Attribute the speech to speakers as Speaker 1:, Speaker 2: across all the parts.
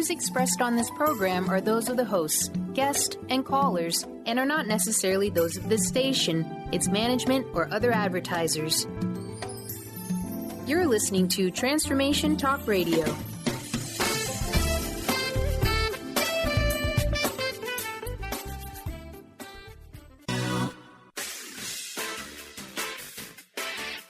Speaker 1: views expressed on this program are those of the hosts, guests, and callers, and are not necessarily those of this station, its management, or other advertisers. You're listening to Transformation Talk Radio.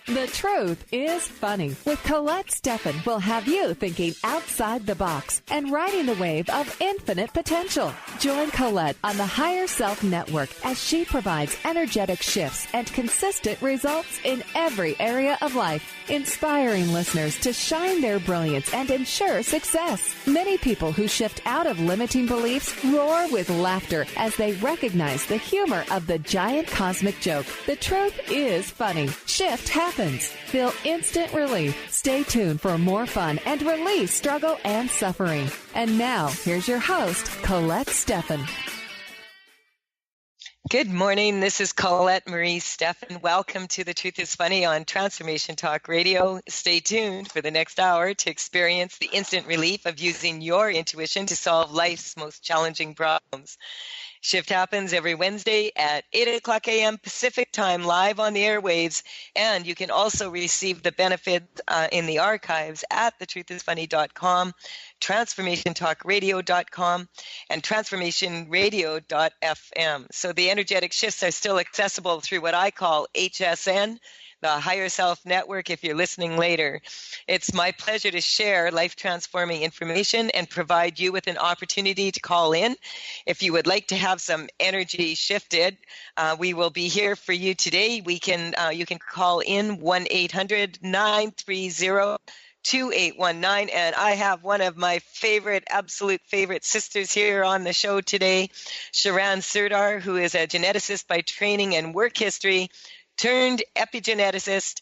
Speaker 2: The Truth is Funny with Colette Stefan will have you thinking outside the box and riding the wave of infinite potential. Join Colette on the Higher Self Network as she provides energetic shifts and consistent results in every area of life, inspiring listeners to shine their brilliance and ensure success. Many people who shift out of limiting beliefs roar with laughter as they recognize the humor of the giant cosmic joke. The truth is funny. Shift happens. Feel instant relief. Stay tuned for more fun and release struggle and suffering. And now, here's your host, Colette Stefan.
Speaker 3: Good morning. This is Colette Marie Stefan. Welcome to The Truth is Funny on Transformation Talk Radio. Stay tuned for the next hour to experience the instant relief of using your intuition to solve life's most challenging problems. Shift happens every Wednesday at 8 o'clock a.m. Pacific time, live on the airwaves. And you can also receive the benefit in the archives at thetruthisfunny.com, transformationtalkradio.com, and transformationradio.fm. So the energetic shifts are still accessible through what I call HSN, the Higher Self Network, if you're listening later. It's my pleasure to share life-transforming information and provide you with an opportunity to call in. If you would like to have some energy shifted, we will be here for you today. You can call in 1-800-930-2819, and I have one of my absolute favorite sisters here on the show today, Charan Serdar, who is a geneticist by training and work history, turned epigeneticist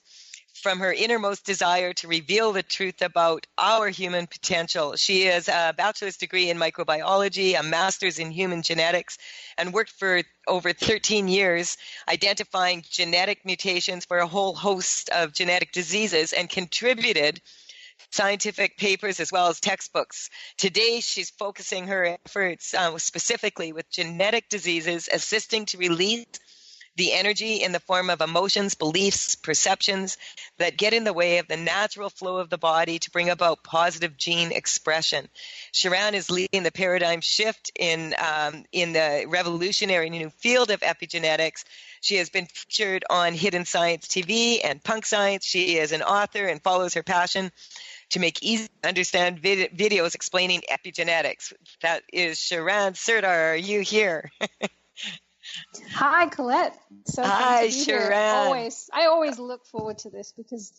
Speaker 3: from her innermost desire to reveal the truth about our human potential. She has a bachelor's degree in microbiology, a master's in human genetics, and worked for over 13 years identifying genetic mutations for a whole host of genetic diseases and contributed scientific papers as well as textbooks. Today, she's focusing her efforts specifically with genetic diseases, assisting to release the energy in the form of emotions, beliefs, perceptions that get in the way of the natural flow of the body to bring about positive gene expression. Charan is leading the paradigm shift in the revolutionary new field of epigenetics. She has been featured on Hidden Science TV and Punk Science. She is an author and follows her passion to make easy to understand videos explaining epigenetics. That is Charan Serdar. Are you here?
Speaker 4: Hi, Colette. So
Speaker 3: hi, Charan.
Speaker 4: I always look forward to this because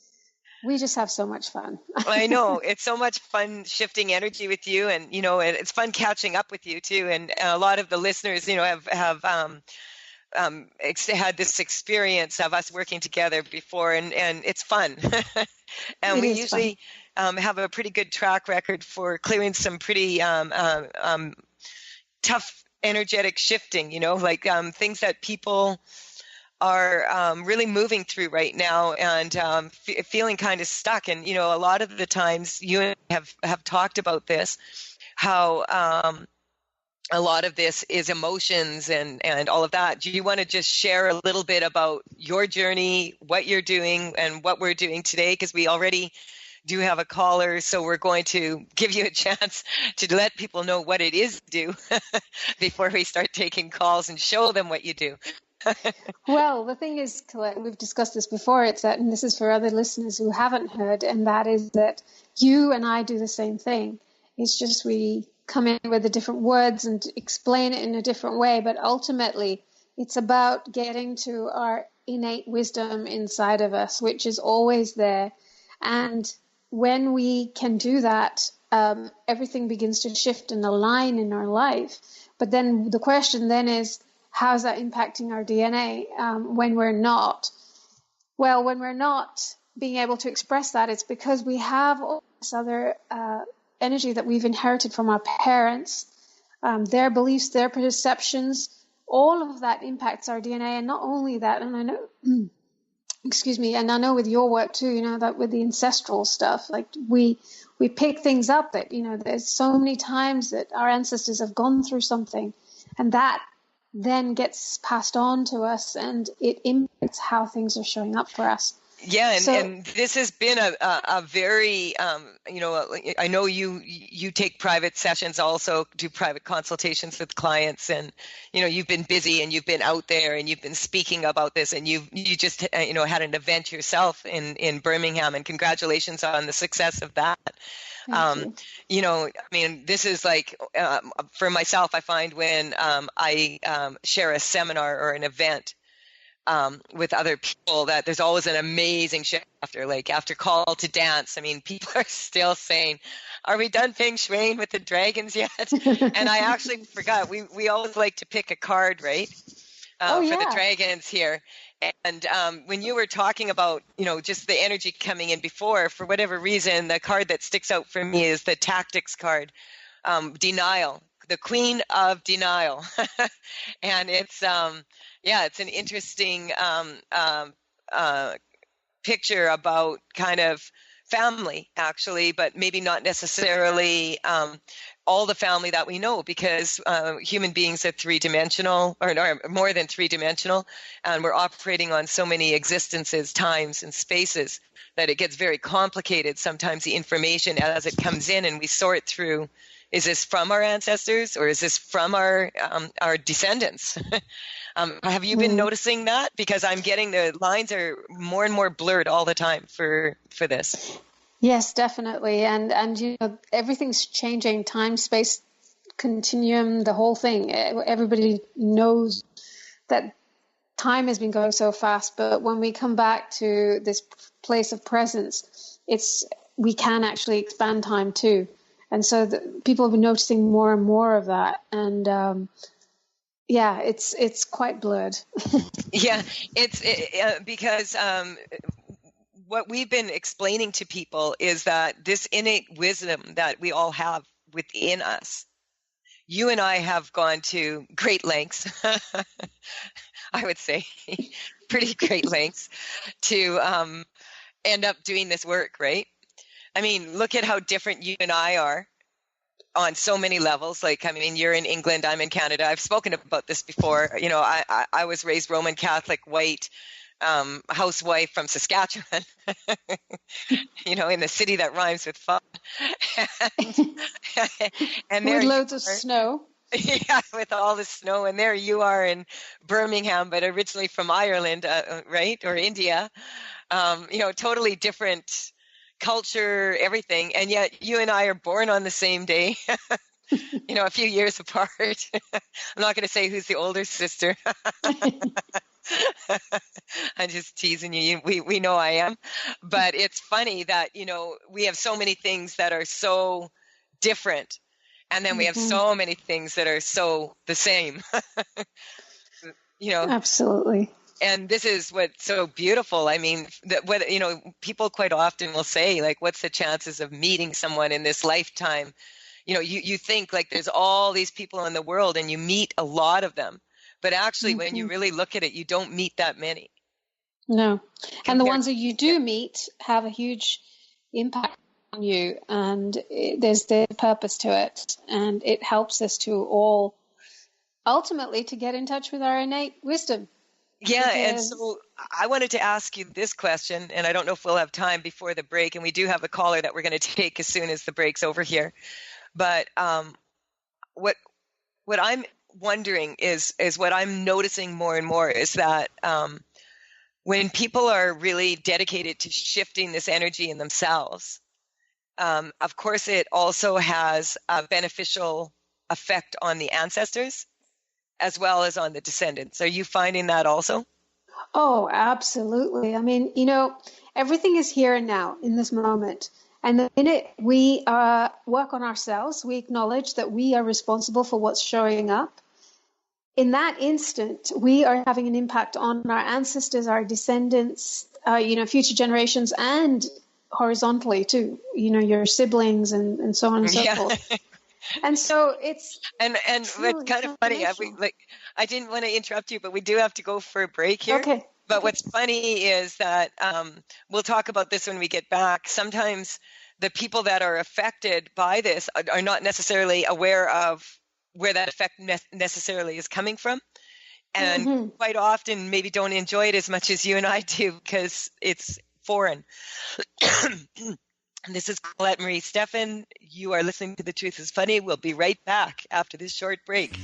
Speaker 4: we just have so much fun.
Speaker 3: I know. It's so much fun shifting energy with you, and it's fun catching up with you too. And a lot of the listeners, have had this experience of us working together before, and it's fun. And we usually have a pretty good track record for clearing some pretty tough energetic shifting, things that people are really moving through right now and feeling kind of stuck. And, a lot of the times you and I have talked about this, how a lot of this is emotions and all of that. Do you want to just share a little bit about your journey, what you're doing, and what we're doing today? Because we already do have a caller, so we're going to give you a chance to let people know what it is to do before we start taking calls and show them what you do.
Speaker 4: Well, the thing is, Colette, we've discussed this before, it's that, and this is for other listeners who haven't heard, and that is that you and I do the same thing. It's just we come in with the different words and explain it in a different way, but ultimately it's about getting to our innate wisdom inside of us, which is always there. And when we can do that, everything begins to shift and align in our life. But then the question then is, how's that impacting our DNA when we're not? Well, when we're not being able to express that, it's because we have all this other energy that we've inherited from our parents, their beliefs, their perceptions, all of that impacts our DNA. And not only that, and I know... excuse me, and I know with your work too, that with the ancestral stuff, like we we pick things up that, there's so many times that our ancestors have gone through something, and that then gets passed on to us, and it impacts how things are showing up for us.
Speaker 3: Yeah, and this has been a very, I know you take private sessions, also do private consultations with clients, and, you've been busy and you've been out there and you've been speaking about this, and you just, had an event yourself in Birmingham, and congratulations on the success of that. This is like, for myself, I find when I share a seminar or an event with other people, that there's always an amazing shift after Call to Dance. I mean, people are still saying, are we done feng shuiing with the dragons yet? And I actually forgot, we always like to pick a card, right? For the dragons here. And when you were talking about, just the energy coming in before, for whatever reason, the card that sticks out for me is the tactics card, denial, the Queen of Denial. And it's, it's an interesting picture about kind of family, actually, but maybe not necessarily all the family that we know, because human beings are three-dimensional, or more than three-dimensional, and we're operating on so many existences, times, and spaces that it gets very complicated. Sometimes the information as it comes in, and we sort through, is this from our ancestors or is this from our descendants? Have you been noticing that? Because I'm getting the lines are more and more blurred all the time for this.
Speaker 4: Yes, definitely. And everything's changing, time, space, continuum, the whole thing. Everybody knows that time has been going so fast, but when we come back to this place of presence, we can actually expand time too. And so people have been noticing more and more of that. And it's quite blurred.
Speaker 3: Yeah, because what we've been explaining to people is that this innate wisdom that we all have within us, you and I have gone to great lengths, I would say, pretty great lengths to end up doing this work, right? I mean, look at how different you and I are on so many levels. You're in England, I'm in Canada. I've spoken about this before. I was raised Roman Catholic, white, housewife from Saskatchewan, in the city that rhymes with fun. and
Speaker 4: with loads of snow.
Speaker 3: Yeah, with all the snow. And there you are in Birmingham, but originally from Ireland, right? Or India. Totally different culture, everything. And yet you and I are born on the same day, a few years apart. I'm not going to say who's the older sister. I'm just teasing you. We know I am. But it's funny that, we have so many things that are so different. And then we have so many things that are so the same.
Speaker 4: Absolutely.
Speaker 3: And this is what's so beautiful. I mean, people quite often will say, like, what's the chances of meeting someone in this lifetime? You think like there's all these people in the world and you meet a lot of them. But actually, when you really look at it, you don't meet that many.
Speaker 4: No. And the ones that you do meet have a huge impact on you. And there's the purpose to it. And it helps us to all ultimately to get in touch with our innate wisdom.
Speaker 3: Yeah, and so I wanted to ask you this question, and I don't know if we'll have time before the break, and we do have a caller that we're going to take as soon as the break's over here. But what I'm wondering is what I'm noticing more and more is that when people are really dedicated to shifting this energy in themselves, of course, it also has a beneficial effect on the ancestors as well as on the descendants. Are you finding that also?
Speaker 4: Oh, absolutely. I mean, everything is here and now in this moment. And the minute we work on ourselves, we acknowledge that we are responsible for what's showing up. In that instant, we are having an impact on our ancestors, our descendants, future generations, and horizontally too, your siblings and so on and so forth. And so it's
Speaker 3: it's kind of funny. I didn't want to interrupt you, but we do have to go for a break here.
Speaker 4: Okay.
Speaker 3: But what's funny is that we'll talk about this when we get back. Sometimes the people that are affected by this are not necessarily aware of where that effect necessarily is coming from. And quite often maybe don't enjoy it as much as you and I do because it's foreign. This is Colette Marie Stefan. You are listening to The Truth is Funny. We'll be right back after this short break.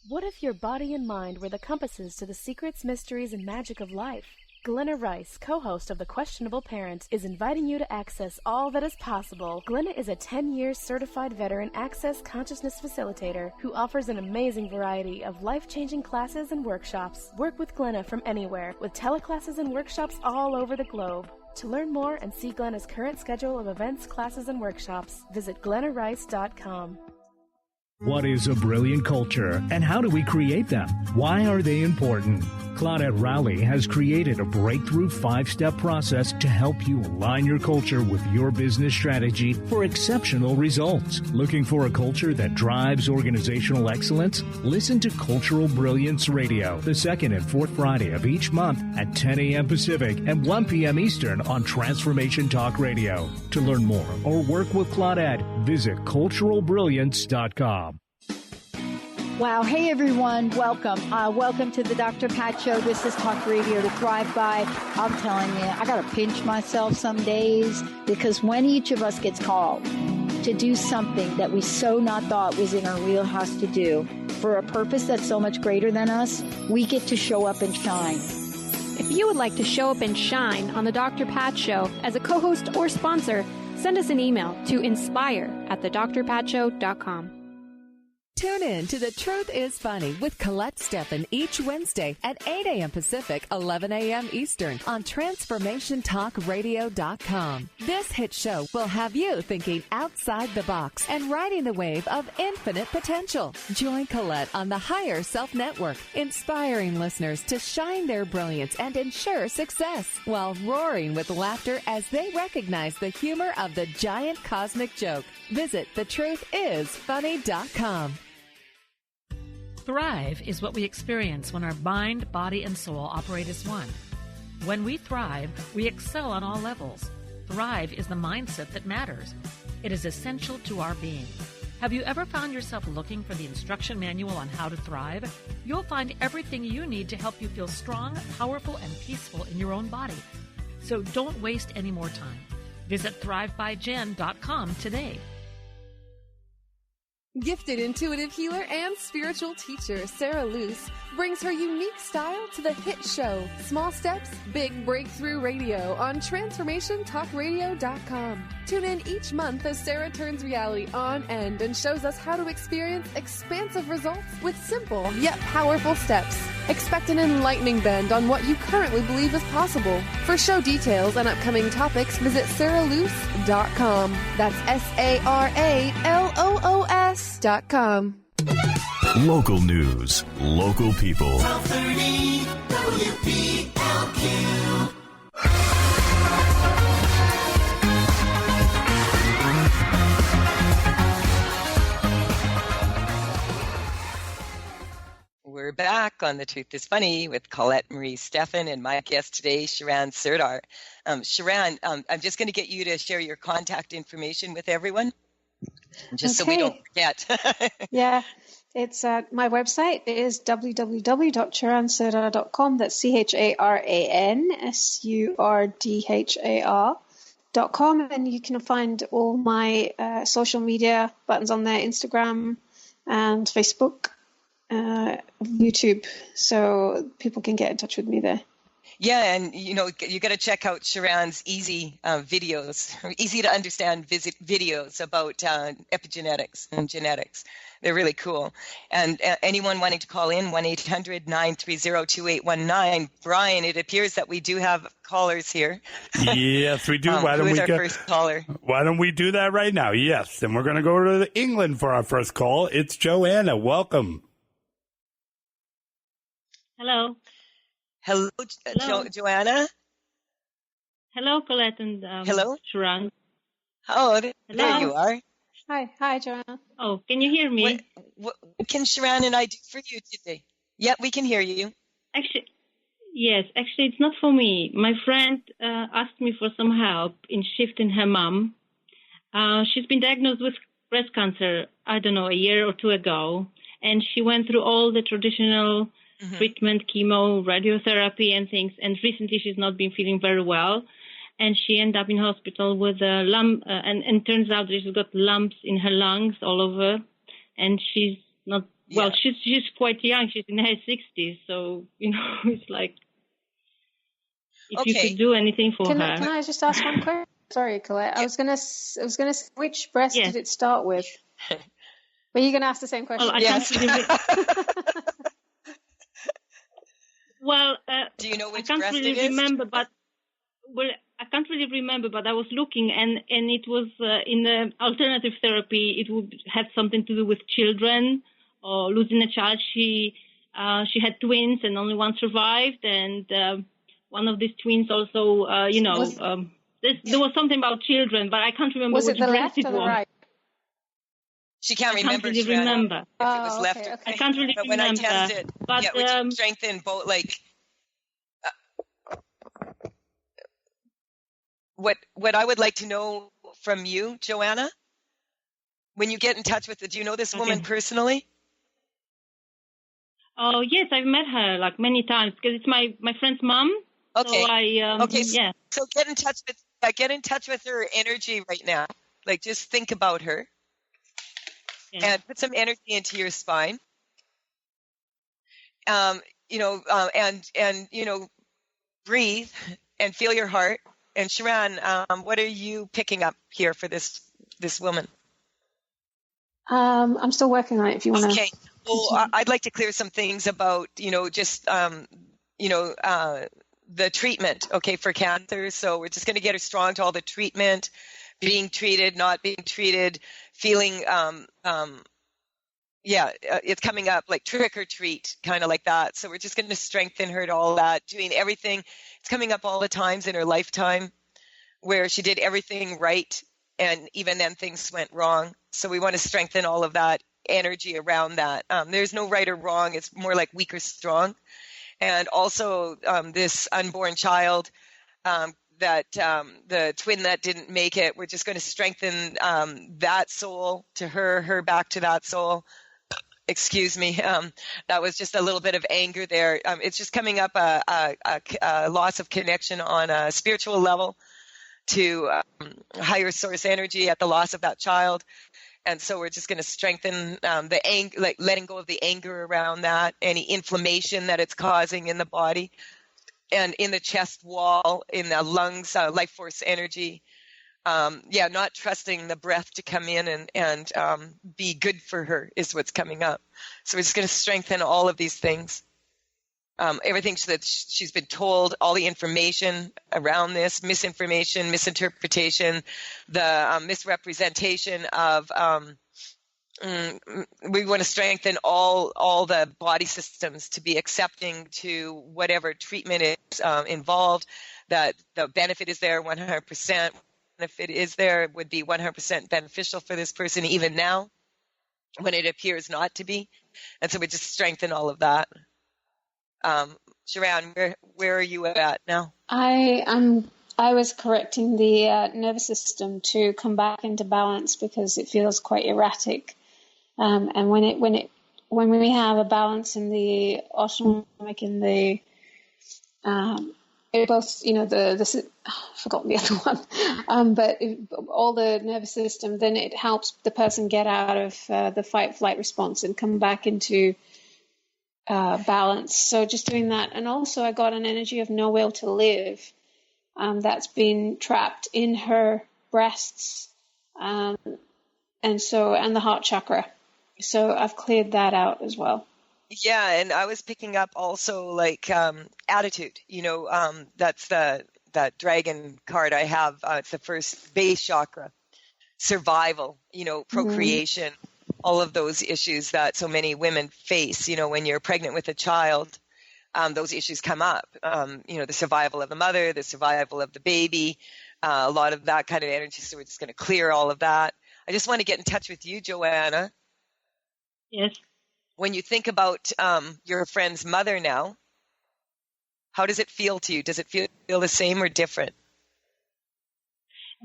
Speaker 5: What if your body and mind were the compasses to the secrets, mysteries, and magic of life? Glenna Rice, co-host of The Questionable Parent, is inviting you to access all that is possible. Glenna is a 10-year certified veteran access consciousness facilitator who offers an amazing variety of life-changing classes and workshops. Work with Glenna from anywhere, with teleclasses and workshops all over the globe. To learn more and see Glenna's current schedule of events, classes, and workshops, visit glennarice.com.
Speaker 6: What is a brilliant culture, and how do we create them? Why are they important? Claudette Rowley has created a breakthrough 5-step process to help you align your culture with your business strategy for exceptional results. Looking for a culture that drives organizational excellence? Listen to Cultural Brilliance Radio, the second and fourth Friday of each month at 10 a.m. Pacific and 1 p.m. Eastern on Transformation Talk Radio. To learn more or work with Claudette, visit culturalbrilliance.com.
Speaker 7: Wow. Hey, everyone. Welcome. Welcome to the Dr. Pat Show. This is Talk Radio to Thrive By. I'm telling you, I got to pinch myself some days because when each of us gets called to do something that we so not thought was in our wheelhouse to do for a purpose that's so much greater than us, we get to show up and shine.
Speaker 8: If you would like to show up and shine on the Dr. Pat Show as a co-host or sponsor, send us an email to inspire@thedrpatshow.com.
Speaker 2: Tune in to The Truth is Funny with Colette Stefan each Wednesday at 8 a.m. Pacific, 11 a.m. Eastern on TransformationTalkRadio.com. This hit show will have you thinking outside the box and riding the wave of infinite potential. Join Colette on the Higher Self Network, inspiring listeners to shine their brilliance and ensure success while roaring with laughter as they recognize the humor of the giant cosmic joke. Visit thetruthisfunny.com.
Speaker 9: Thrive is what we experience when our mind, body, and soul operate as one. When we thrive, we excel on all levels. Thrive is the mindset that matters. It is essential to our being. Have you ever found yourself looking for the instruction manual on how to thrive? You'll find everything you need to help you feel strong, powerful, and peaceful in your own body. So don't waste any more time. Visit thrivebyjen.com today.
Speaker 10: Gifted intuitive healer and spiritual teacher Sarah Luce brings her unique style to the hit show Small Steps, Big Breakthrough Radio on TransformationTalkRadio.com. Tune in each month as Sarah turns reality on end and shows us how to experience expansive results with simple yet powerful steps. Expect an enlightening bend on what you currently believe is possible. For show details and upcoming topics, visit SarahLuce.com. That's SarahLoos.com.
Speaker 11: Local news, local people.
Speaker 12: 1230 WPLQ.
Speaker 3: We're back on The Truth is Funny with Colette Marie Stefan and my guest today, Charan Surdar. Charan, I'm just going to get you to share your contact information with everyone, just so we don't forget.
Speaker 4: Yeah, it's my website is www.charansurdar.com. That's CHARANSURDHAR.com, and you can find all my social media buttons on there, Instagram and Facebook. YouTube, so people can get in touch with me there.
Speaker 3: Yeah, and you got to check out Charan's easy videos, easy to understand videos about epigenetics and genetics. They're really cool. And anyone wanting to call in, 1-800-930-2819. Brian, it appears that we do have callers here.
Speaker 13: Yes, we do.
Speaker 3: Who is our first caller?
Speaker 13: Why don't we do that right now? Yes, and we're going to go to England for our first call. It's Joanna. Welcome.
Speaker 14: Hello.
Speaker 3: Hello, Joanna.
Speaker 14: Hello, Colette and
Speaker 3: hello,
Speaker 14: Charan.
Speaker 3: Oh, there you are.
Speaker 4: Hi, Joanna.
Speaker 14: Oh, can you hear me?
Speaker 3: What can Charan and I do for you today? Yeah, we can hear you.
Speaker 14: Actually, yes. Actually, it's not for me. My friend asked me for some help in shifting her mom. She's been diagnosed with breast cancer, I don't know, a year or two ago. And she went through all the traditional treatment, chemo, radiotherapy and things. And recently she's not been feeling very well. And she ended up in hospital with a lump. And turns out she's got lumps in her lungs all over. And she's not, well, she's quite young. She's in her 60s. So, it's like, if you could do anything for her.
Speaker 4: Can I just ask one question? Sorry, Colette. I was gonna which breast did it start with? But you're gonna ask the same question.
Speaker 14: Well,
Speaker 3: do you know which
Speaker 14: I can't
Speaker 3: breast
Speaker 14: really
Speaker 3: it is?
Speaker 14: remember, but I can't really remember. But I was looking, and it was in the alternative therapy. It would have something to do with children or losing a child. She had twins, and only one survived, and one of these twins also, there was something about children, but I can't remember which breast it was.
Speaker 4: Right?
Speaker 3: She can't remember.
Speaker 14: I can't really remember.
Speaker 3: If it was left or
Speaker 14: I can't really
Speaker 3: but
Speaker 14: remember.
Speaker 3: When I tested, which strengthened both, what I would like to know from you, Joanna, when you get in touch with do you know this woman personally?
Speaker 14: Oh, yes, I've met her many times because it's my friend's mom.
Speaker 3: Okay.
Speaker 14: So
Speaker 3: So get in touch with her energy right now. Just think about her. And put some energy into your spine. Breathe and feel your heart. And Charan, what are you picking up here for this woman?
Speaker 4: I'm still working on it. If you want to.
Speaker 3: Okay. Well, I'd like to clear some things about, the treatment, for cancer. So we're just going to get her strong to all the treatment, being treated, not being treated, feeling, it's coming up like trick or treat, kind of like that. So we're just going to strengthen her to all that, doing everything. It's coming up all the times in her lifetime where she did everything right, and even then things went wrong. So we want to strengthen all of that energy around that. There's no right or wrong. It's more like weak or strong. And also this unborn child, that the twin that didn't make it, we're just going to strengthen that soul to her back to that soul. Excuse me. That was just a little bit of anger there. It's just coming up a loss of connection on a spiritual level to higher source energy at the loss of that child. And so we're just going to strengthen the anger, letting go of the anger around that, any inflammation that it's causing in the body and in the chest wall, in the lungs, life force energy. Not trusting the breath to come in and be good for her is what's coming up. So we're just going to strengthen all of these things. Everything that she's been told, all the information around this, misinformation, misinterpretation, the misrepresentation of, we want to strengthen all the body systems to be accepting to whatever treatment is involved, that the benefit is there 100%. If it is there, it would be 100% beneficial for this person, even now, when it appears not to be. And so we just strengthen all of that. Charan, where are you at now?
Speaker 4: I was correcting the nervous system to come back into balance because it feels quite erratic. And when we have a balance in the autonomic, in the both, I've forgotten the other one, but all the nervous system, then it helps the person get out of the fight-flight response and come back into balance. So just doing that. And also I got an energy of no will to live that's been trapped in her breasts and the heart chakra. So I've cleared that out as well.
Speaker 3: Yeah, and I was picking up also attitude. That's that dragon card I have. It's the first base chakra, survival. Procreation, all of those issues that so many women face. When you're pregnant with a child, those issues come up. The survival of the mother, the survival of the baby, a lot of that kind of energy. So we're just going to clear all of that. I just want to get in touch with you, Joanna.
Speaker 14: Yes.
Speaker 3: When you think about your friend's mother now, how does it feel to you? Does it feel the same or different?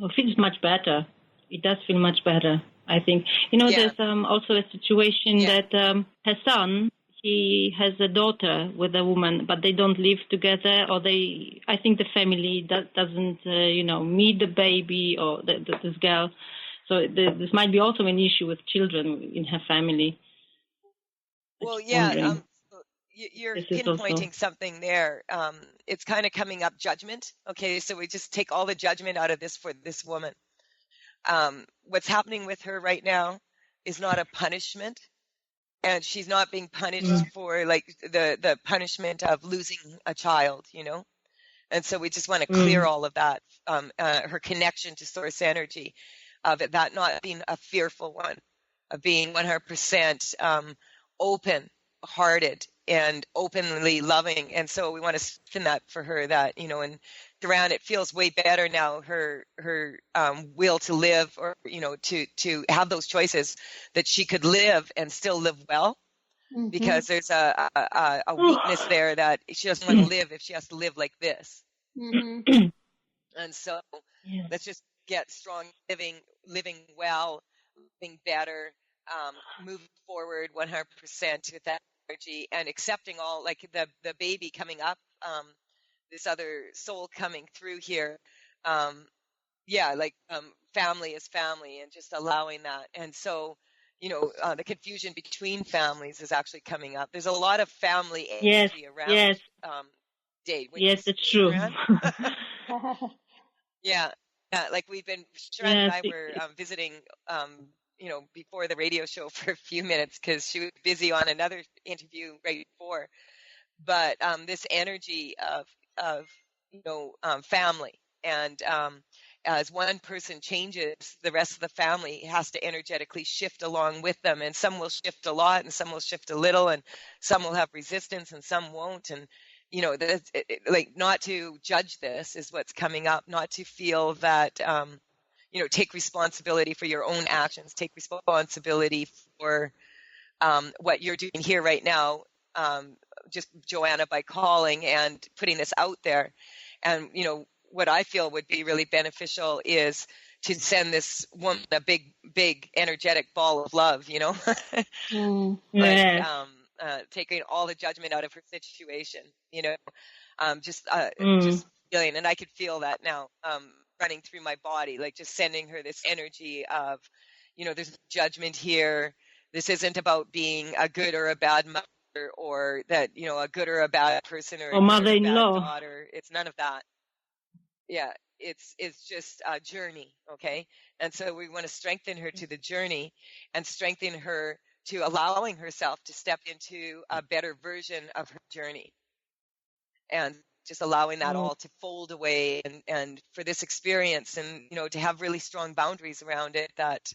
Speaker 14: It feels much better. It does feel much better, I think. There's also a situation that her son, he has a daughter with a woman, but they don't live together, or I think the family doesn't, meet the baby or this girl. So this might be also an issue with children in her family.
Speaker 3: Well, yeah, you're pinpointing something there. It's kind of coming up judgment. Okay, so we just take all the judgment out of this for this woman. What's happening with her right now is not a punishment, and she's not being punished for like the punishment of losing a child, And so we just want to clear all of that, her connection to source energy, of it, that not being a fearful one, of being 100% open-hearted and openly loving. And so we want to strengthen that for her, that, and Charan, it feels way better now, her will to live, or, to have those choices, that she could live and still live well. Mm-hmm. Because there's a weakness there, that she doesn't want to live if she has to live like this. Mm-hmm. And so let's just get strong, living well, living better, moving forward 100% with that energy, and accepting all, like the baby coming up, this other soul coming through here. Family is family, and just allowing that. And so, the confusion between families is actually coming up. There's a lot of family energy around.
Speaker 14: Yes.
Speaker 3: Dave.
Speaker 14: Yes, it's true.
Speaker 3: Yeah. Like we've been, Charan and I were visiting, before the radio show for a few minutes, because she was busy on another interview right before. But this energy of family, and as one person changes, the rest of the family has to energetically shift along with them, and some will shift a lot, and some will shift a little, and some will have resistance, and some won't, and not to judge this is what's coming up, not to feel that, take responsibility for your own actions, take responsibility for what you're doing here right now, just Joanna, by calling and putting this out there. And, what I feel would be really beneficial is to send this woman a big, big energetic ball of love, taking all the judgment out of her situation, just feeling, and I could feel that now, running through my body, like just sending her this energy of, there's judgment here. This isn't about being a good or a bad mother, or that, a good or a bad person, or a
Speaker 14: mother-in-law,
Speaker 3: bad daughter. It's none of that. Yeah. It's just a journey. Okay. And so we want to strengthen her to the journey, and strengthen her to allowing herself to step into a better version of her journey, and just allowing that all to fold away, and for this experience, and, to have really strong boundaries around it, that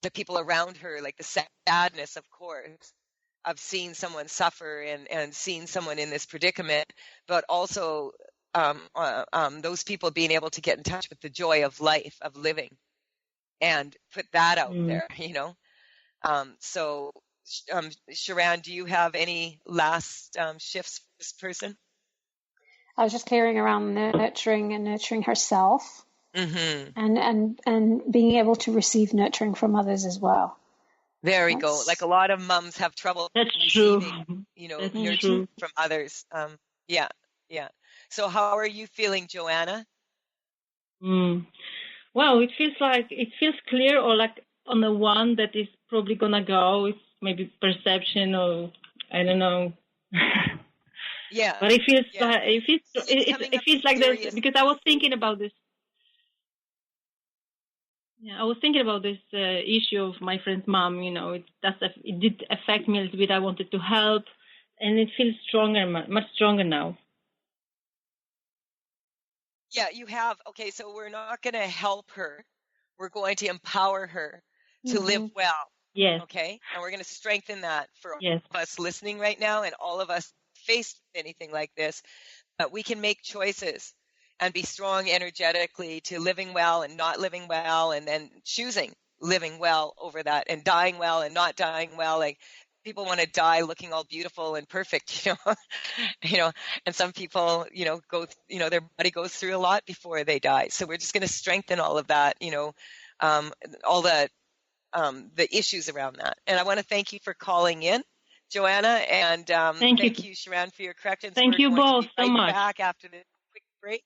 Speaker 3: the people around her, like the sadness, of course, of seeing someone suffer, and seeing someone in this predicament, but also those people being able to get in touch with the joy of life, of living, and put that out there, So, Charan, do you have any last shifts for this person?
Speaker 4: I was just carrying around nurturing herself, and being able to receive nurturing from others as well.
Speaker 3: There we go. Like a lot of mums have trouble receiving, nurturing from others. Yeah. So how are you feeling, Joanna?
Speaker 14: Well, it feels clear, or like on the one that is probably gonna go. It's maybe perception, or I don't know.
Speaker 3: Yeah.
Speaker 14: But it feels like there's, because I was thinking about this. Yeah, I was thinking about this issue of my friend's mom. It did affect me a little bit. I wanted to help, and it feels stronger, much stronger now.
Speaker 3: Yeah, you have. Okay, so we're not going to help her. We're going to empower her to live well.
Speaker 14: Yes.
Speaker 3: Okay, and we're going to strengthen that for all of us listening right now, and all of us faced with anything like this. But we can make choices and be strong energetically to living well and not living well, and then choosing living well over that and dying well and not dying well. Like people want to die looking all beautiful and perfect, and some people, their body goes through a lot before they die. So we're just going to strengthen all of that, all the issues around that. And I want to thank you for calling in, Joanna, and thank you, Charan, for your corrections.
Speaker 14: Thank you both so much.
Speaker 3: Back after the quick break.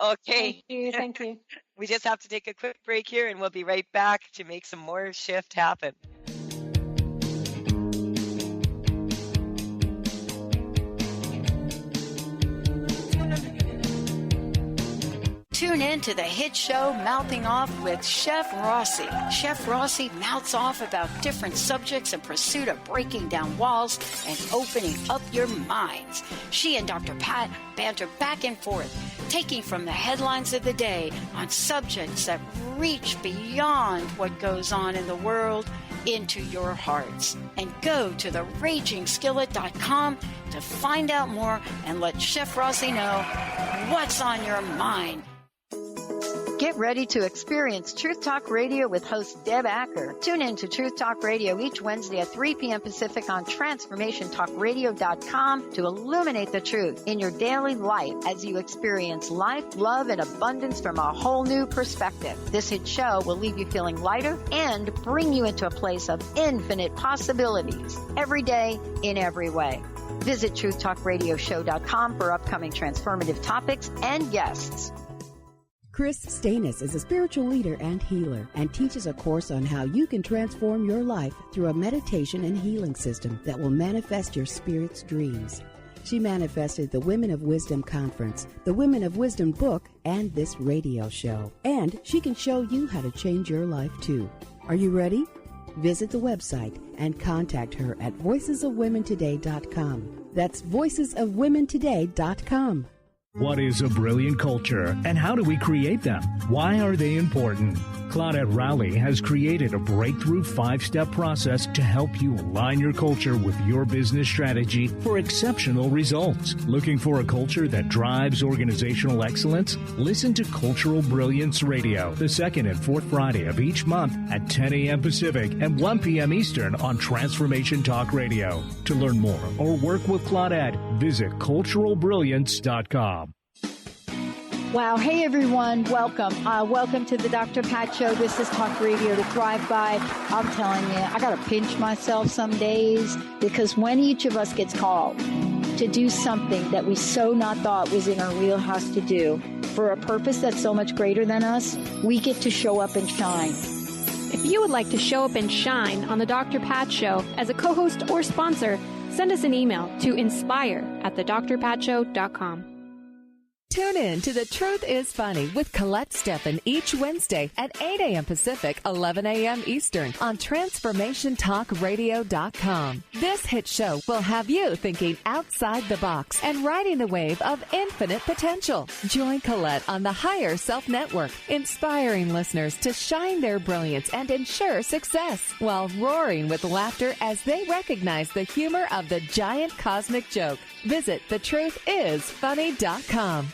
Speaker 3: Okay.
Speaker 4: Thank you.
Speaker 3: We just have to take a quick break here, and we'll be right back to make some more shift happen.
Speaker 15: Tune in to the hit show Mouthing Off with Chef Rossi. Chef Rossi mouths off about different subjects in pursuit of breaking down walls and opening up your minds. She and Dr. Pat banter back and forth, taking from the headlines of the day on subjects that reach beyond what goes on in the world into your hearts. And go to theragingskillet.com to find out more and let Chef Rossi know what's on your mind. Get ready to experience Truth Talk Radio with host Deb Acker. Tune in to Truth Talk Radio each Wednesday at 3 p.m. Pacific on TransformationTalkRadio.com to illuminate the truth in your daily life as you experience life, love, and abundance from a whole new perspective. This hit show will leave you feeling lighter and bring you into a place of infinite possibilities every day in every way. Visit TruthTalkRadioshow.com for upcoming transformative topics and guests.
Speaker 16: Chris Stanis is a spiritual leader and healer and teaches a course on how you can transform your life through a meditation and healing system that will manifest your spirit's dreams. She manifested the Women of Wisdom Conference, the Women of Wisdom book, and this radio show. And she can show you how to change your life too. Are you ready? Visit the website and contact her at voicesofwomentoday.com. That's voicesofwomentoday.com.
Speaker 6: What is a brilliant culture, and how do we create them? Why are they important? Claudette Rowley has created a breakthrough 5-step process to help you align your culture with your business strategy for exceptional results. Looking for a culture that drives organizational excellence? Listen to Cultural Brilliance Radio, the second and fourth Friday of each month at 10 a.m. Pacific and 1 p.m. Eastern on Transformation Talk Radio. To learn more or work with Claudette, visit culturalbrilliance.com.
Speaker 7: Wow. Hey, everyone. Welcome. Welcome to the Dr. Pat Show. This is Talk Radio to Thrive By. I'm telling you, I got to pinch myself some days because when each of us gets called to do something that we so not thought was in our wheelhouse to do for a purpose that's so much greater than us, we get to show up and shine.
Speaker 8: If you would like to show up and shine on the Dr. Pat Show as a co-host or sponsor, send us an email to inspire@thedrpatshow.com.
Speaker 2: Tune in to The Truth is Funny with Colette Stefan each Wednesday at 8 a.m. Pacific, 11 a.m. Eastern on TransformationTalkRadio.com. This hit show will have you thinking outside the box and riding the wave of infinite potential. Join Colette on the Higher Self Network, inspiring listeners to shine their brilliance and ensure success while roaring with laughter as they recognize the humor of the giant cosmic joke. Visit thetruthisfunny.com.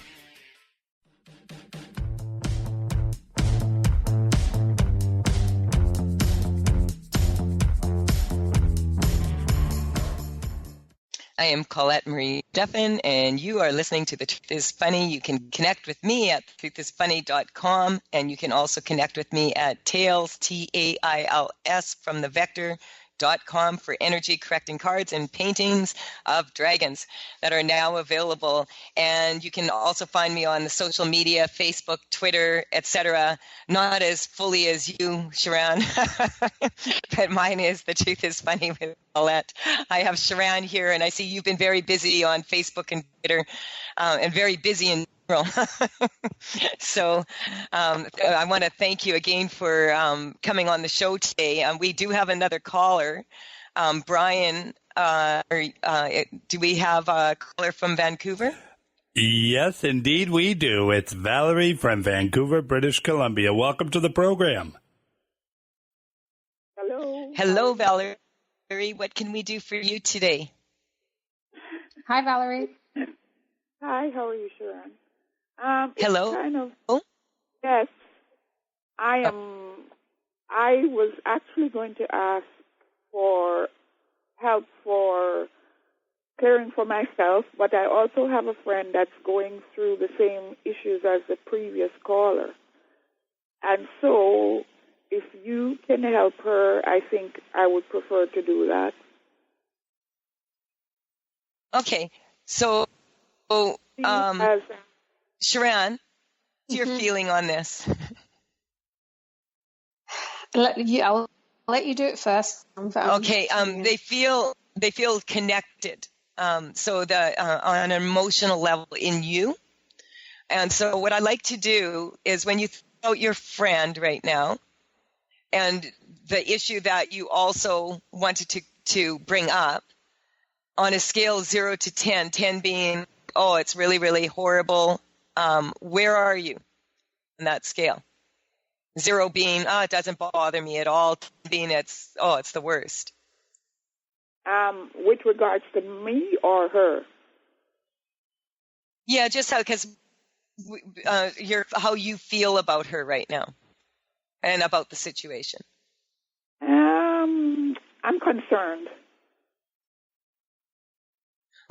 Speaker 3: I am Colette Marie Stefan, and you are listening to The Truth is Funny. You can connect with me at truthisfunny.com, and you can also connect with me at Tails, Tails, from the Vector.com for energy correcting cards and paintings of dragons that are now available. And you can also find me on the social media, Facebook, Twitter, etc. Not as fully as you, Charan, but mine is The Truth is Funny with Colette. I have Charan here, and I see you've been very busy on Facebook and Twitter, and very busy in general. So I want to thank you again for coming on the show today. We do have another caller. Brian, do we have a caller from Vancouver?
Speaker 13: Yes, indeed we do. It's Valerie from Vancouver, British Columbia. Welcome to the program.
Speaker 17: Hello.
Speaker 3: Hello, Valerie. What can we do for you today?
Speaker 4: Hi, Valerie.
Speaker 17: Hi, how are you, Charan?
Speaker 3: Hello.
Speaker 17: Kind of, yes, I I was actually going to ask for help for caring for myself, but I also have a friend that's going through the same issues as the previous caller. And so if you can help her, I think I would prefer to do that.
Speaker 3: Okay. So, Charan, what's your feeling on this?
Speaker 4: I'll let you do it first.
Speaker 3: Okay. They feel connected. So on an emotional level in you. And so what I like to do is when you think about your friend right now and the issue that you also wanted to bring up on a scale of 0 to 10, 10 being, oh, it's really, really horrible. Where are you on that scale? 0 being, it doesn't bother me at all. 10 being, it's the worst.
Speaker 17: With regards to me or her?
Speaker 3: Yeah, just because how you feel about her right now and about the situation.
Speaker 17: I'm concerned.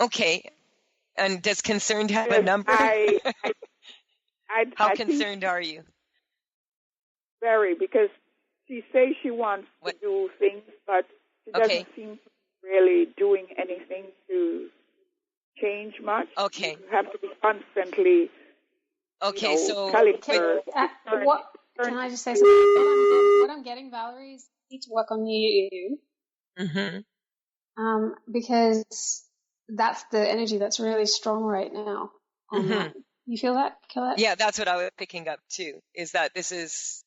Speaker 3: Okay. And does concerned have a number? How concerned are you?
Speaker 17: Very, because she says she wants to do things, but she doesn't seem to be really doing anything to change much.
Speaker 3: Okay.
Speaker 17: You have to be constantly telling her.
Speaker 4: Can I just say something? What I'm getting, Valerie, is you need to work on you. Mm-hmm. Because that's the energy that's really strong right now. You feel that, Colette?
Speaker 3: Yeah, that's what I was picking up too, is that this is,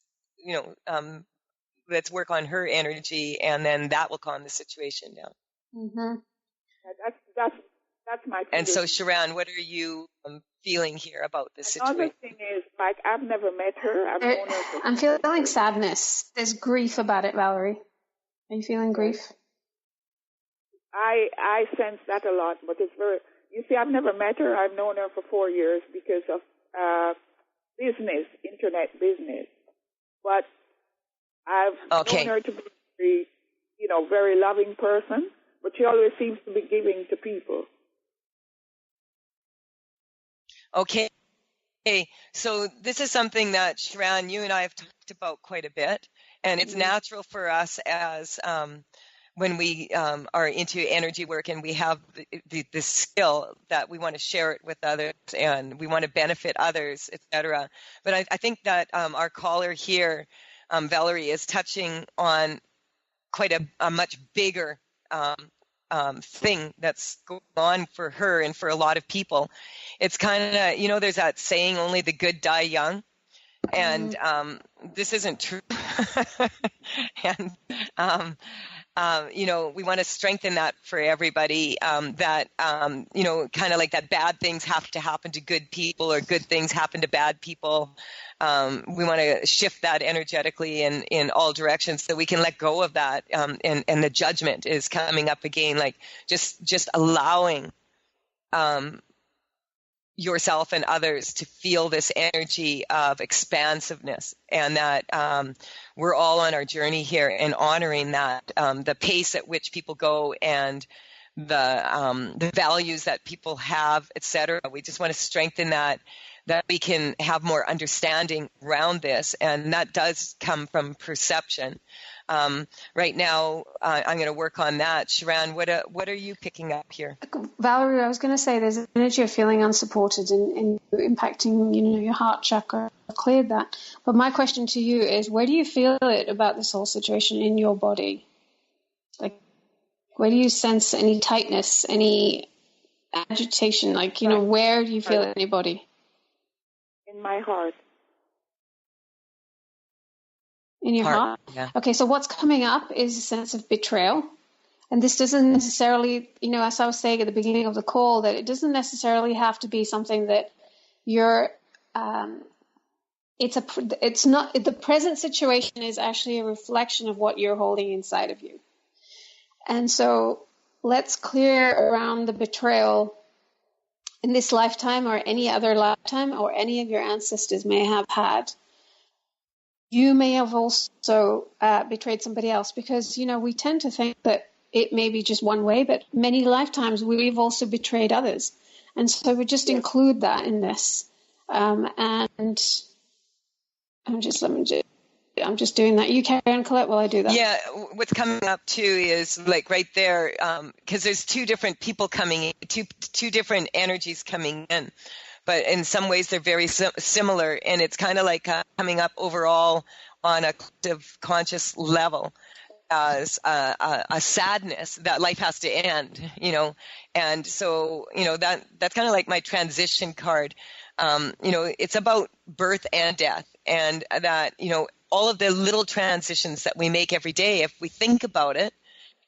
Speaker 3: let's work on her energy and then that will calm the situation down.
Speaker 4: Mm-hmm.
Speaker 17: That's my condition.
Speaker 3: And so, Charan, what are you feeling here about this situation?
Speaker 17: Another thing is, like, I've never met her. I've known her.
Speaker 4: I'm feeling sadness. There's grief about it, Valerie. Are you feeling grief?
Speaker 17: I sense that a lot, but it's very... You see, I've never met her. I've known her for 4 years because of business, internet business. But I've known her to be a very loving person, but she always seems to be giving to people.
Speaker 3: Okay. So this is something that, Charan, you and I have talked about quite a bit, and it's natural for us as when we are into energy work and we have the skill that we want to share it with others and we want to benefit others, etc. But I think that our caller here, Valerie, is touching on quite a much bigger thing that's going on for her and for a lot of people. It's kind of, there's that saying, only the good die young. And this isn't true. And, we want to strengthen that for everybody, that, kind of like that bad things have to happen to good people or good things happen to bad people. We want to shift that energetically in all directions so we can let go of that. And the judgment is coming up again, like just allowing yourself and others to feel this energy of expansiveness, and that we're all on our journey here and honoring that, the pace at which people go and the values that people have, etc. We just want to strengthen that we can have more understanding around this, and that does come from perception. Right now, I'm going to work on that. Charan, what are you picking up here?
Speaker 4: Valerie, I was going to say there's an energy of feeling unsupported and impacting, your heart chakra. I've cleared that. But my question to you is, where do you feel it about this whole situation in your body? Like, where do you sense any tightness, any agitation? Like, where do you feel it in your body?
Speaker 17: In my heart.
Speaker 4: In your heart?
Speaker 3: Yeah.
Speaker 4: Okay, so what's coming up is a sense of betrayal. And this doesn't necessarily, as I was saying at the beginning of the call, that it doesn't necessarily have to be something that you're, it's not, the present situation is actually a reflection of what you're holding inside of you. And so let's clear around the betrayal in this lifetime or any other lifetime or any of your ancestors may have had. you may have also betrayed somebody else, because, we tend to think that it may be just one way, but many lifetimes we've also betrayed others. And so we just include that in this. And I'm just doing that. You carry on, Colette, while I do that.
Speaker 3: Yeah, what's coming up too is like right there, because there's two different people coming in, two different energies coming in, but in some ways they're very similar, and it's kind of like coming up overall on a collective conscious level as a sadness that life has to end, and so that's kind of like my transition card. It's about birth and death, and that all of the little transitions that we make every day, if we think about it,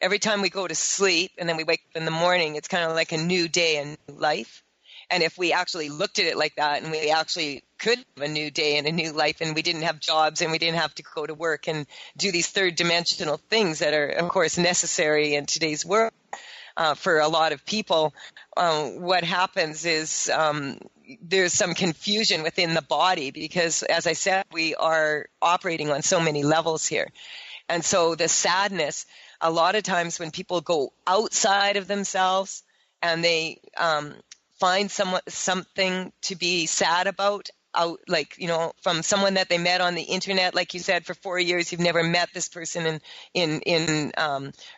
Speaker 3: every time we go to sleep and then we wake up in the morning, it's kind of like a new day and new life. And if we actually looked at it like that, and we actually could have a new day and a new life, and we didn't have jobs and we didn't have to go to work and do these third dimensional things that are, of course, necessary in today's world for a lot of people, what happens is there's some confusion within the body because, as I said, we are operating on so many levels here. And so the sadness, a lot of times when people go outside of themselves and they find something to be sad about, from someone that they met on the internet, like you said, for 4 years, you've never met this person in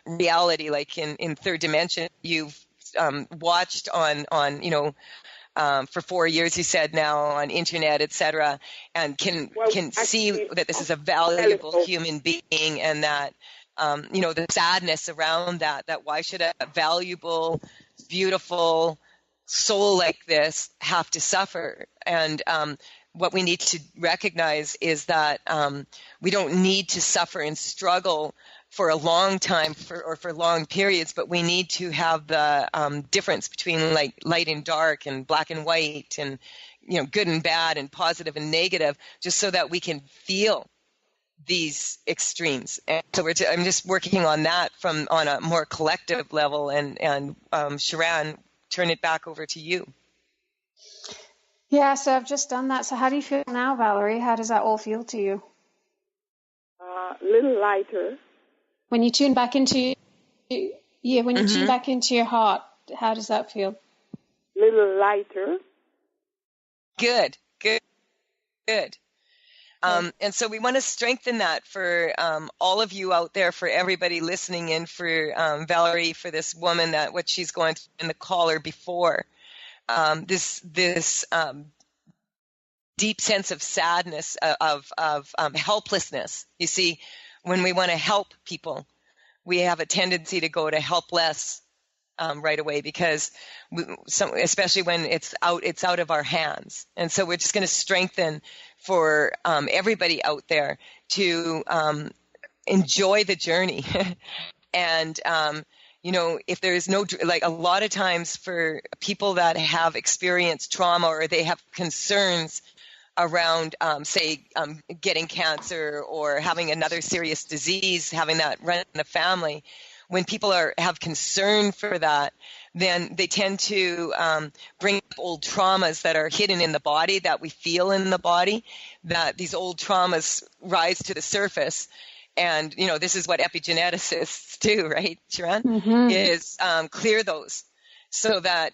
Speaker 3: reality, like in third dimension. You've watched on for 4 years, you said, now on internet, etc., and can see that this is a valuable human being, and that the sadness around that why should a valuable, beautiful soul like this have to suffer? And what we need to recognize is that we don't need to suffer and struggle for a long time or for long periods, but we need to have the difference between like light and dark and black and white and good and bad and positive and negative, just so that we can feel these extremes. And so I'm just working on that on a more collective level. And Charan, turn it back over to you.
Speaker 4: Yeah, so I've just done that. So how do you feel now, Valerie? How does that all feel to you?
Speaker 17: A little lighter.
Speaker 4: When you tune back into tune back into your heart, how does that feel?
Speaker 17: Little lighter.
Speaker 3: Good. And so we want to strengthen that for all of you out there, for everybody listening in, for Valerie, for this woman, that what she's going through in the caller before. This deep sense of sadness, of helplessness. You see, when we want to help people, we have a tendency to go to helpless right away, because especially when it's out of our hands. And so we're just going to strengthen for everybody out there to enjoy the journey. And if there's a lot of times for people that have experienced trauma, or they have concerns around, getting cancer or having another serious disease, having that run in the family, when people have concern for that, then they tend to bring up old traumas that are hidden in the body, that we feel in the body, that these old traumas rise to the surface. And, this is what epigeneticists do, right, Charan? Is clear those so that,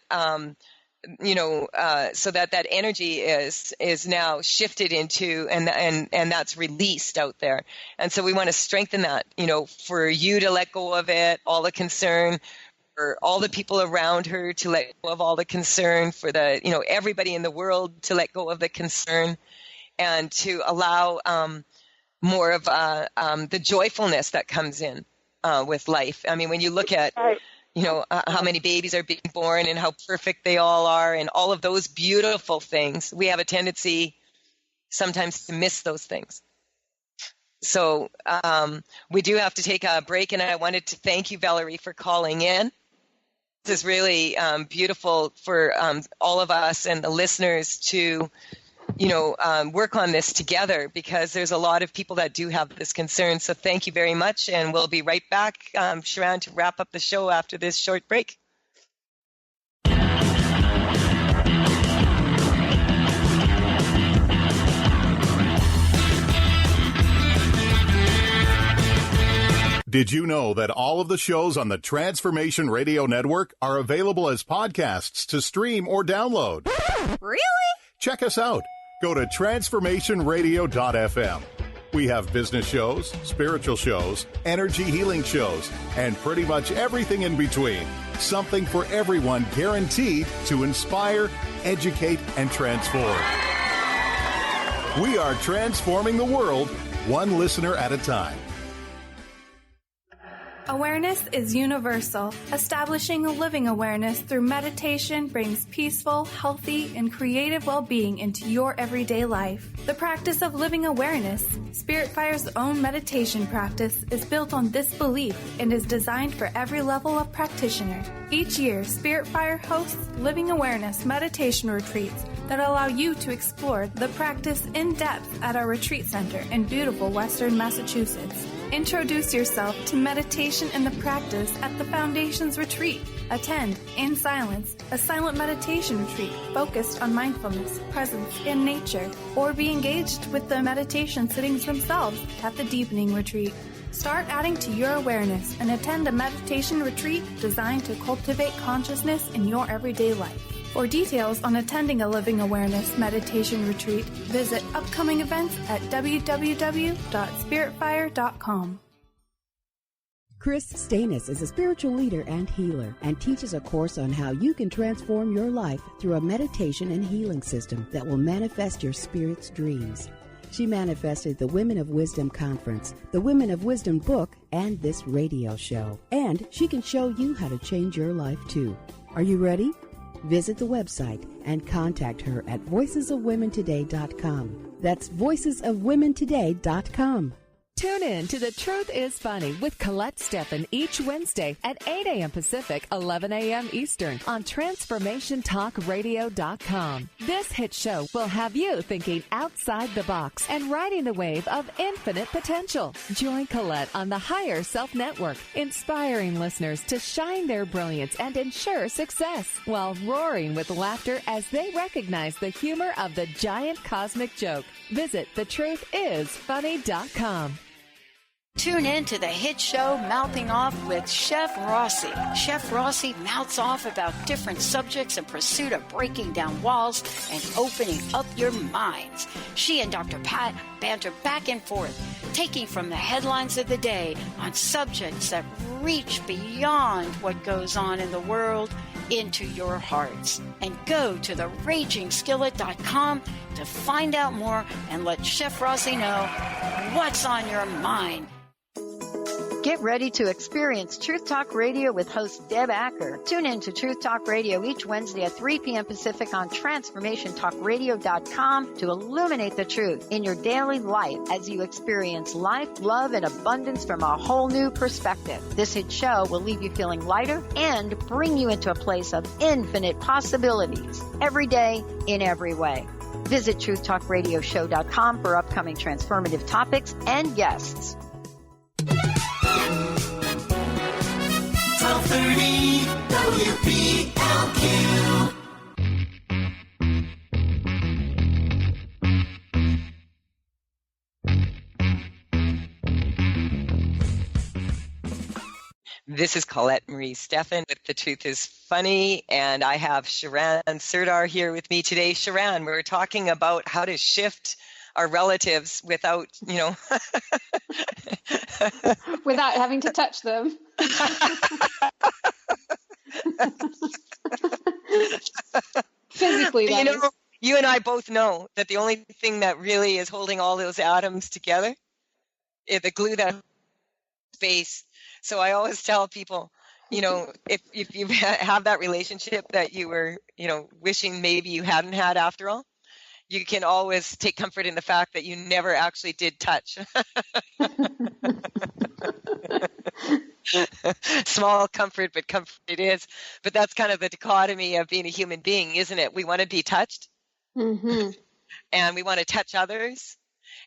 Speaker 3: so that energy is now shifted into, and that's released out there. And so we want to strengthen that, for you to let go of it, all the concern, for all the people around her to let go of all the concern, for the, everybody in the world to let go of the concern, and to allow more of the joyfulness that comes in with life. I mean, when you look at, how many babies are being born and how perfect they all are and all of those beautiful things, we have a tendency sometimes to miss those things. So we do have to take a break, and I wanted to thank you, Valerie, for calling in. This is really beautiful for all of us and the listeners to work on this together, because there's a lot of people that do have this concern. So thank you very much. And we'll be right back, Charan, to wrap up the show after this short break.
Speaker 18: Did you know that all of the shows on the Transformation Radio Network are available as podcasts to stream or download?
Speaker 19: Really?
Speaker 18: Check us out. Go to transformationradio.fm. We have business shows, spiritual shows, energy healing shows, and pretty much everything in between. Something for everyone, guaranteed to inspire, educate, and transform. We are transforming the world, one listener at a time.
Speaker 20: Awareness is universal. Establishing a living awareness through meditation brings peaceful, healthy, and creative well-being into your everyday life. The practice of living awareness, Spirit Fire's own meditation practice, is built on this belief and is designed for every level of practitioner. Each year, Spirit Fire hosts living awareness meditation retreats that allow you to explore the practice in depth at our retreat center in beautiful Western Massachusetts. Introduce yourself to meditation and the practice at the Foundation's retreat. Attend, in silence, a silent meditation retreat focused on mindfulness, presence, and nature, or be engaged with the meditation sittings themselves at the Deepening Retreat. Start adding to your awareness and attend a meditation retreat designed to cultivate consciousness in your everyday life. For details on attending a Living Awareness meditation retreat, visit upcoming events at www.spiritfire.com.
Speaker 16: Chris Stanis is a spiritual leader and healer and teaches a course on how you can transform your life through a meditation and healing system that will manifest your spirit's dreams. She manifested the Women of Wisdom Conference, the Women of Wisdom book, and this radio show. And she can show you how to change your life too. Are you ready? Visit the website and contact her at voicesofwomentoday.com. That's voicesofwomentoday.com.
Speaker 2: Tune in to The Truth is Funny with Colette Stefan each Wednesday at 8 a.m. Pacific, 11 a.m. Eastern on TransformationTalkRadio.com. This hit show will have you thinking outside the box and riding the wave of infinite potential. Join Colette on the Higher Self Network, inspiring listeners to shine their brilliance and ensure success while roaring with laughter as they recognize the humor of the giant cosmic joke. Visit thetruthисfunny.com.
Speaker 15: Tune in to the hit show Mouthing Off with Chef Rossi. Chef Rossi mouths off about different subjects in pursuit of breaking down walls and opening up your minds. She and Dr. Pat banter back and forth, taking from the headlines of the day on subjects that reach beyond what goes on in the world into your hearts. And go to theragingskillet.com to find out more and let Chef Rossi know what's on your mind. Get ready to experience Truth Talk Radio with host Deb Acker. Tune in to Truth Talk Radio each Wednesday at 3 p.m. Pacific on TransformationTalkRadio.com to illuminate the truth in your daily life as you experience life, love, and abundance from a whole new perspective. This hit show will leave you feeling lighter and bring you into a place of infinite possibilities every day in every way. Visit TruthTalkRadioshow.com for upcoming transformative topics and guests.
Speaker 12: 1230 WPLQ.
Speaker 3: This is Colette Marie Stefan with The Truth is Funny, and I have Charan Surdar here with me today. Charan, we're talking about how to shift our relatives without,
Speaker 4: without having to touch them. Physically,
Speaker 3: you and I both know that the only thing that really is holding all those atoms together is the glue that space. So I always tell people, if you have that relationship that you were, wishing maybe you hadn't had after all, you can always take comfort in the fact that you never actually did touch. Small comfort, but comfort it is. But that's kind of the dichotomy of being a human being, isn't it? We want to be touched, and we want to touch others.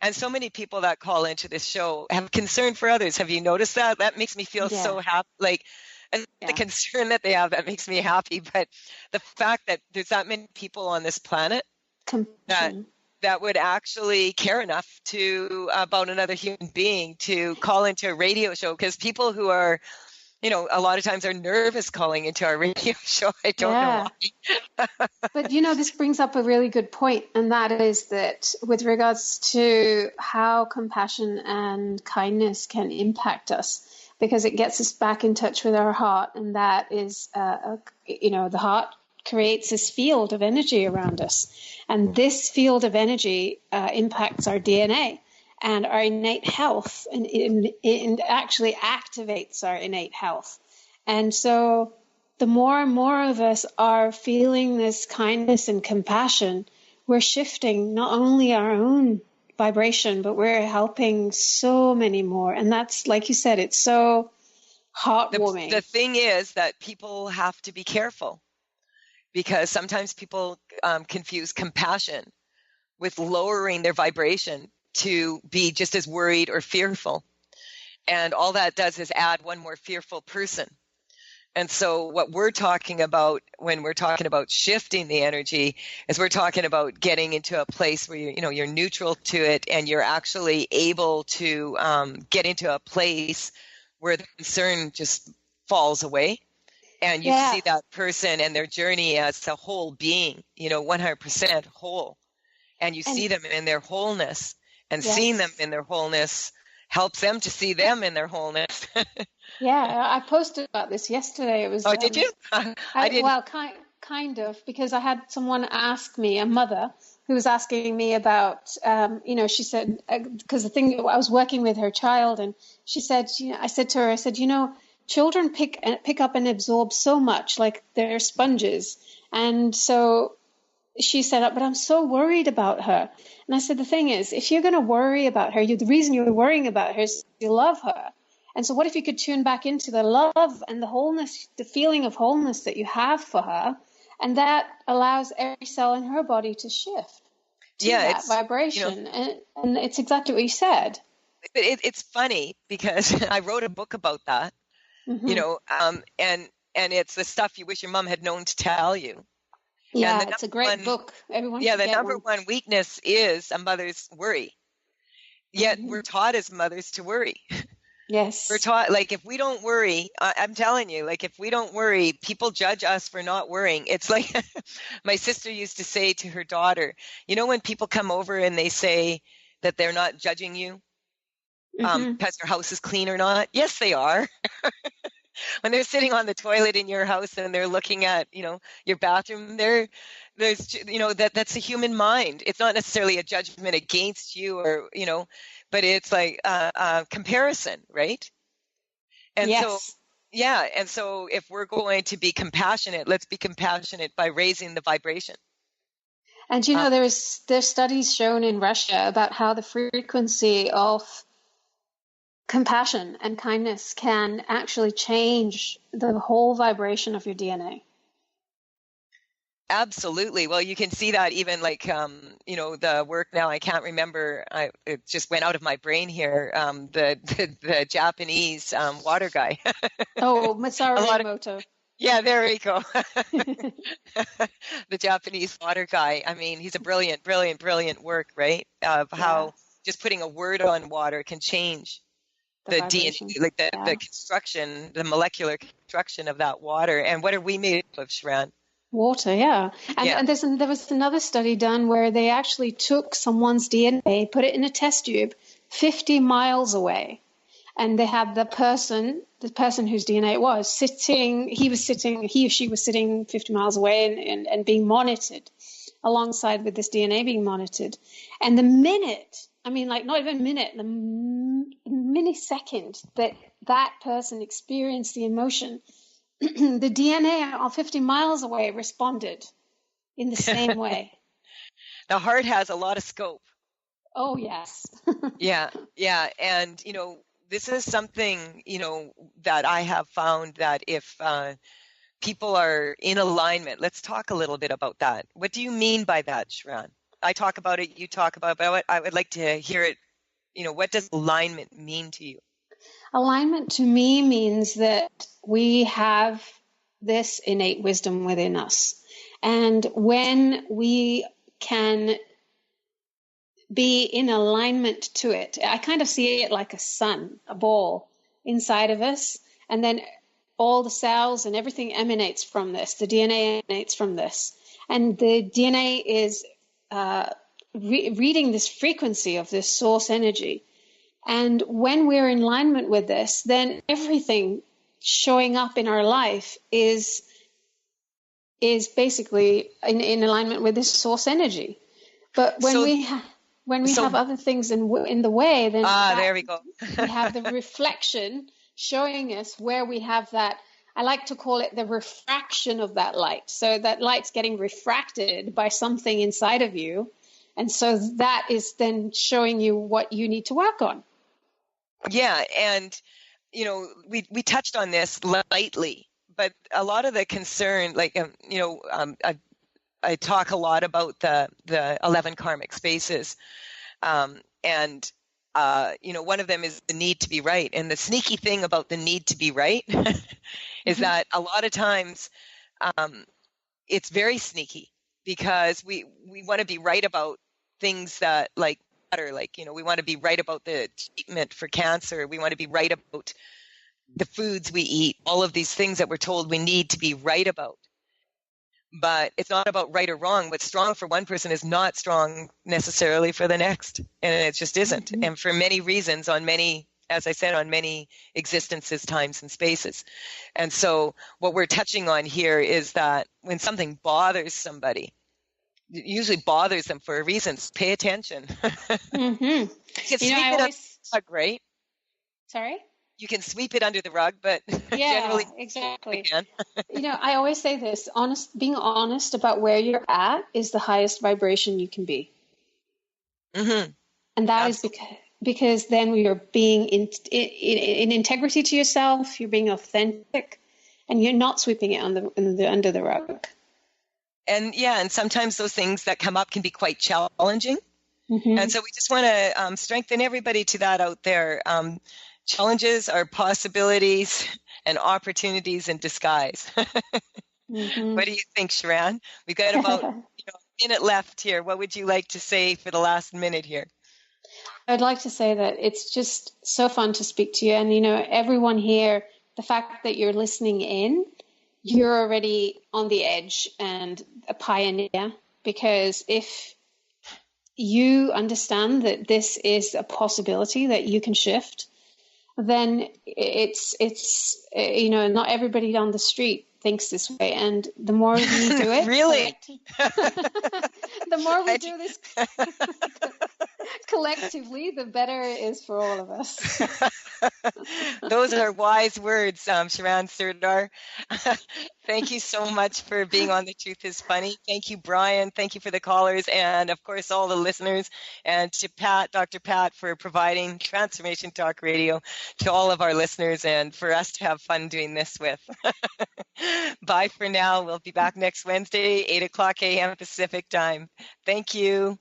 Speaker 3: And so many people that call into this show have concern for others. Have you noticed that? That makes me feel so happy. The concern that they have, that makes me happy. But the fact that there's that many people on this planet that that would actually care enough about another human being to call into a radio show, because people who are, a lot of times are nervous calling into our radio show. I don't know why.
Speaker 4: But, this brings up a really good point, and that is that with regards to how compassion and kindness can impact us, because it gets us back in touch with our heart, and that is, the heart creates this field of energy around us. And this field of energy impacts our DNA and our innate health, and it actually activates our innate health. And so the more and more of us are feeling this kindness and compassion, we're shifting not only our own vibration, but we're helping so many more. And that's, like you said, it's so heartwarming.
Speaker 3: The thing is that people have to be careful, because sometimes people confuse compassion with lowering their vibration to be just as worried or fearful. And all that does is add one more fearful person. And so what we're talking about when we're talking about shifting the energy is we're talking about getting into a place where you're neutral to it, and you're actually able to get into a place where the concern just falls away. And you see that person and their journey as a whole being, 100% whole. And you see them in their wholeness, and seeing them in their wholeness helps them to see them in their wholeness.
Speaker 4: I posted about this yesterday. It was.
Speaker 3: Oh, did you? I didn't.
Speaker 4: Well, kind of, because I had someone ask me, a mother who was asking me about, she said, because the thing, I was working with her child, and she said, I said to her, children pick up and absorb so much, like they're sponges. And so she said, but I'm so worried about her. And I said, the thing is, if you're going to worry about her, the reason you're worrying about her is you love her. And so what if you could tune back into the love and the wholeness, the feeling of wholeness that you have for her, and that allows every cell in her body to shift to that vibration. And it's exactly what you said.
Speaker 3: It's funny because I wrote a book about that, and it's the stuff you wish your mom had known to tell you.
Speaker 4: Yeah, it's a great book. Everyone should
Speaker 3: the
Speaker 4: get
Speaker 3: number
Speaker 4: one.
Speaker 3: one weakness is a mother's worry. Yet we're taught as mothers to worry.
Speaker 4: Yes.
Speaker 3: We're taught, like, if we don't worry, I'm telling you, like, if we don't worry, people judge us for not worrying. It's like my sister used to say to her daughter, when people come over and they say that they're not judging you because your house is clean or not. Yes, they are. When they're sitting on the toilet in your house and they're looking at, your bathroom, that's a human mind. It's not necessarily a judgment against you or, but it's like a comparison, right? And and so if we're going to be compassionate, let's be compassionate by raising the vibration.
Speaker 4: And there's studies shown in Russia about how the frequency of compassion and kindness can actually change the whole vibration of your DNA.
Speaker 3: Absolutely. Well, you can see that even like, the work now, I can't remember, it just went out of my brain here, the Japanese water guy.
Speaker 4: Masaru Emoto.
Speaker 3: Yeah, there we go. The Japanese water guy. I mean, he's a brilliant work, right? Of how just putting a word on water can change the DNA, like the construction, the molecular construction of that water. And what are we made of, Charan?
Speaker 4: Water, yeah. And there was another study done where they actually took someone's DNA, put it in a test tube 50 miles away, and they had the person whose DNA it was he or she was sitting 50 miles away and being monitored alongside with this DNA being monitored. And the minute, not even a minute, the millisecond that person experienced the emotion, the DNA 50 miles away responded in the same way.
Speaker 3: The heart has a lot of scope.
Speaker 4: Oh, yes.
Speaker 3: Yeah. And, this is something, that I have found that if people are in alignment, let's talk a little bit about that. What do you mean by that, Charan? I talk about it, you talk about it, but I would like to hear it. What does alignment mean to you?
Speaker 4: Alignment to me means that we have this innate wisdom within us. And when we can be in alignment to it. I kind of see it like a sun, a ball inside of us, and then all the cells and everything emanates from this. The DNA emanates from this, and the DNA is reading this frequency of this source energy. And when we're in alignment with this, then everything showing up in our life is basically in alignment with this source energy. But when we have other things in the way, then
Speaker 3: there we go.
Speaker 4: we have the reflection showing us where we have that. I like to call it the refraction of that light. So that light's getting refracted by something inside of you. And so that is then showing you what you need to work on.
Speaker 3: Yeah. And, we touched on this lightly, but a lot of the concern, I talk a lot about the 11 karmic spaces. One of them is the need to be right. And the sneaky thing about the need to be right is that a lot of times it's very sneaky, because we want to be right about things that matter. We want to be right about the treatment for cancer. We want to be right about the foods we eat, all of these things that we're told we need to be right about. But it's not about right or wrong. What's strong for one person is not strong necessarily for the next. And it just isn't. And for many reasons, on many existences, times, and spaces. And so what we're touching on here is that when something bothers somebody, it usually bothers them for a reason. Pay attention. You can sweep it under the rug, right?
Speaker 4: Sorry?
Speaker 3: You can sweep it under the rug, but generally,
Speaker 4: exactly. I always say this: being honest about where you're at is the highest vibration you can be. Mm-hmm. And that is because then you're being in integrity to yourself. You're being authentic, and you're not sweeping it under the rug.
Speaker 3: And and sometimes those things that come up can be quite challenging. Mm-hmm. And so we just want to strengthen everybody to that out there. Challenges are possibilities and opportunities in disguise. Mm-hmm. What do you think, Charan? We've got about a minute left here. What would you like to say for the last minute here?
Speaker 4: I'd like to say that it's just so fun to speak to you. And, everyone here, the fact that you're listening in, you're already on the edge and a pioneer, because if you understand that this is a possibility that you can shift, then it's not everybody on the street thinks this way. And the more we do it,
Speaker 3: really,
Speaker 4: the more we do this collectively, the better it is for all of us.
Speaker 3: Those are wise words, Charan Surdar. Thank you so much for being on The Truth is Funny. Thank you, Brian. Thank you for the callers, and of course, all the listeners, and to Pat, Dr. Pat, for providing Transformation Talk Radio to all of our listeners, and for us to have fun doing this with. Bye for now. We'll be back next Wednesday, 8 o'clock a.m. Pacific time. Thank you.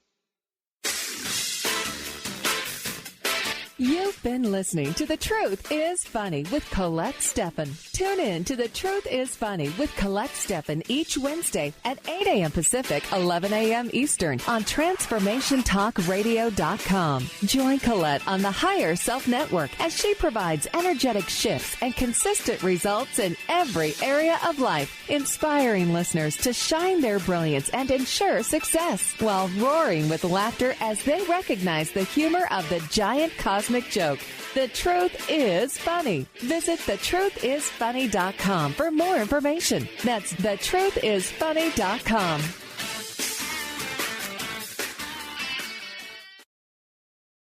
Speaker 2: You've been listening to The Truth is Funny with Colette Stefan. Tune in to The Truth is Funny with Colette Stefan each Wednesday at 8 a.m. Pacific, 11 a.m. Eastern on TransformationTalkRadio.com. Join Colette on the Higher Self Network as she provides energetic shifts and consistent results in every area of life, inspiring listeners to shine their brilliance and ensure success while roaring with laughter as they recognize the humor of the giant cosmic joke. The Truth is Funny. Visit thetruthisfunny.com for more information. That's thetruthisfunny.com.